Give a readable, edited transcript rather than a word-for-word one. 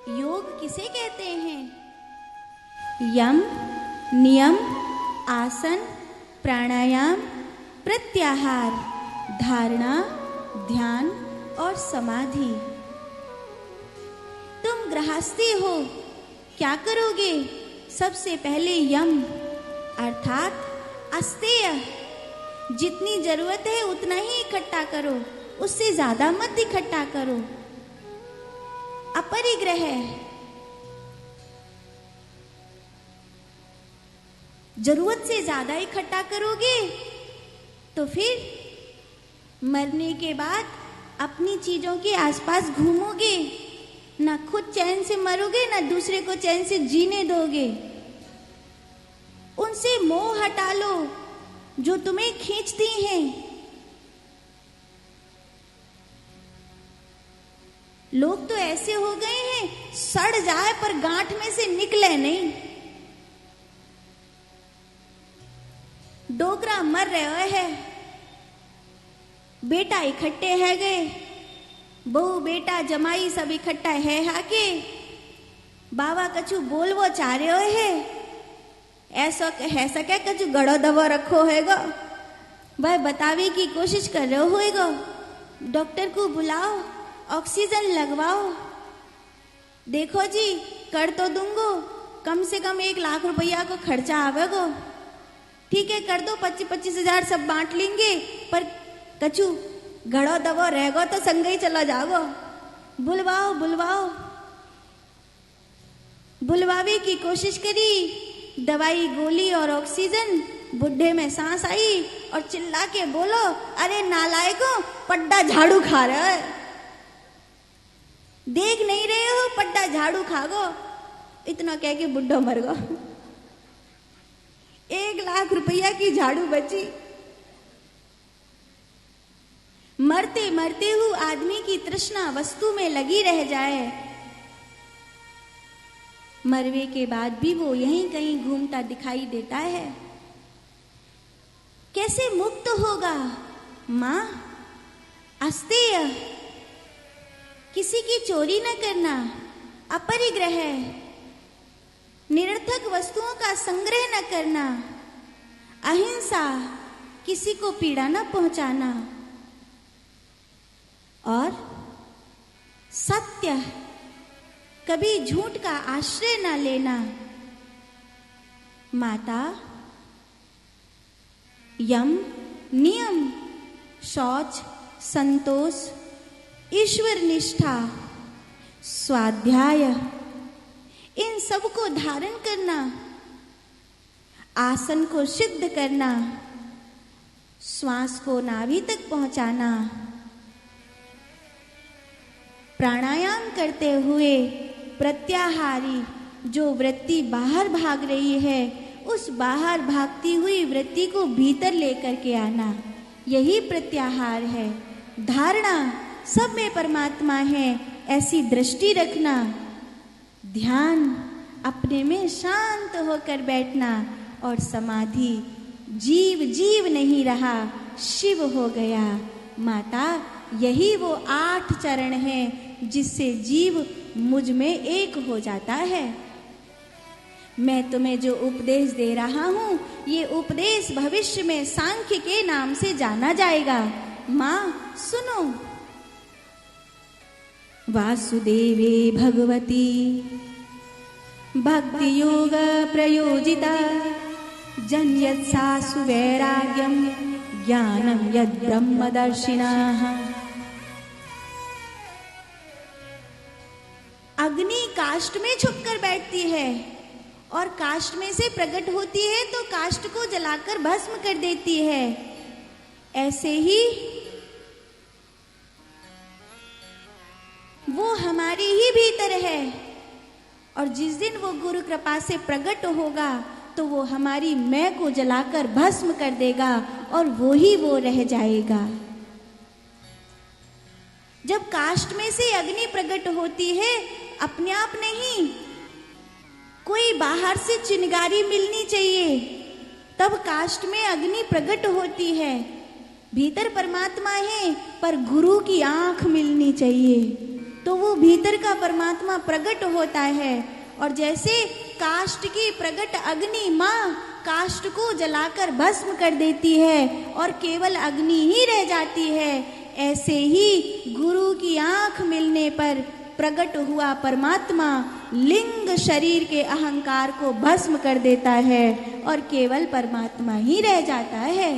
योग किसे कहते हैं? यम, नियम, आसन, प्राणायाम, प्रत्याहार, धारणा, ध्यान और समाधि। तुम गृहस्थी हो, क्या करोगे? सबसे पहले यम अर्थात अस्तेय, जितनी जरूरत है उतना ही इकट्ठा करो, उससे ज्यादा मत इकट्ठा करो। अपरिग्रह, जरूरत से ज्यादा इकट्ठा करोगे तो फिर मरने के बाद अपनी चीजों के आसपास घूमोगे, ना खुद चैन से मरोगे ना दूसरे को चैन से जीने दोगे। उनसे मोह हटा लो जो तुम्हें खींचती हैं। लोग तो ऐसे हो गए हैं, सड़ जाए पर गांठ में से निकले नहीं। डोकरा मर रहे है, बेटा इकट्ठे है गए, बहू बेटा जमाई सब इकट्ठा है हाके, बाबा कछु बोलवो चाह रहे है, ऐसा क्या कछु गड़ो दबो रखो हैगो, भाई बतावे की कोशिश कर रहे होएगो, डॉक्टर को बुलाओ, ऑक्सीजन लगवाओ। देखो जी कर तो दूंगो, कम से कम 1 लाख रुपया को खर्चा आवेगो, ठीक है कर दो, 25-25 हजार सब बांट लेंगे, पर कछु घड़ो दबो रहेगो तो संग ही चला जाओ। बुलवाओ बुलवाओ, बुलवावे की कोशिश करी, दवाई गोली और ऑक्सीजन, बुढ़े में सांस आई और चिल्ला के बोलो, अरे नालायकों, पड्डा झाड़ू खा रहा है, देख नहीं रहे हो पड्डा झाड़ू खागो। इतना कह के बुढ़ो मर गो। 1 लाख रुपया की झाड़ू बची। मरते मरते हुए आदमी की तृष्णा वस्तु में लगी रह जाए, मरवे के बाद भी वो यहीं कहीं घूमता दिखाई देता है। कैसे मुक्त होगा? मां अस्तेय, किसी की चोरी न करना, अपरिग्रह, निरर्थक वस्तुओं का संग्रह न करना, अहिंसा, किसी को पीड़ा न पहुंचाना, और सत्य, कभी झूठ का आश्रय न लेना। माता, यम, नियम, शौच, संतोष, ईश्वर निष्ठा, स्वाध्याय, इन सब को धारण करना, आसन को सिद्ध करना, श्वास को नाभि तक पहुंचाना, प्राणायाम करते हुए प्रत्याहारी, जो वृत्ति बाहर भाग रही है उस बाहर भागती हुई वृत्ति को भीतर लेकर के आना, यही प्रत्याहार है। धारणा, सब में परमात्मा है, ऐसी दृष्टि रखना। ध्यान, अपने में शांत होकर बैठना। और समाधि, जीव जीव नहीं रहा, शिव हो गया। माता, यही वो 8 चरण हैं जिससे जीव मुझ में एक हो जाता है। मैं तुम्हें जो उपदेश दे रहा हूं, ये उपदेश भविष्य में सांख्य के नाम से जाना जाएगा। मां सुनो। वासुदेवे भगवती भक्ति योग प्रयोजिता, जन्यत्सा सुवैराग्यम ज्ञानम यद ब्रह्मदर्शिनाः। अग्नि काष्ठ में छुपकर बैठती है और काष्ठ में से प्रकट होती है तो काष्ठ को जलाकर भस्म कर देती है। ऐसे ही वो हमारे ही भीतर है, और जिस दिन वो गुरु कृपा से प्रकट होगा तो वो हमारी मैं को जलाकर भस्म कर देगा और वो ही वो रह जाएगा। जब काष्ठ में से अग्नि प्रकट होती है, अपने आप नहीं, कोई बाहर से चिंगारी मिलनी चाहिए, तब काष्ठ में अग्नि प्रकट होती है। भीतर परमात्मा है, पर गुरु की आंख मिलनी चाहिए। तो वो भीतर का परमात्मा प्रकट होता है। और जैसे काष्ठ की प्रकट अग्नि माँ काष्ठ को जलाकर भस्म कर देती है और केवल अग्नि ही रह जाती है, ऐसे ही गुरु की आंख मिलने पर प्रकट हुआ परमात्मा लिंग शरीर के अहंकार को भस्म कर देता है और केवल परमात्मा ही रह जाता है।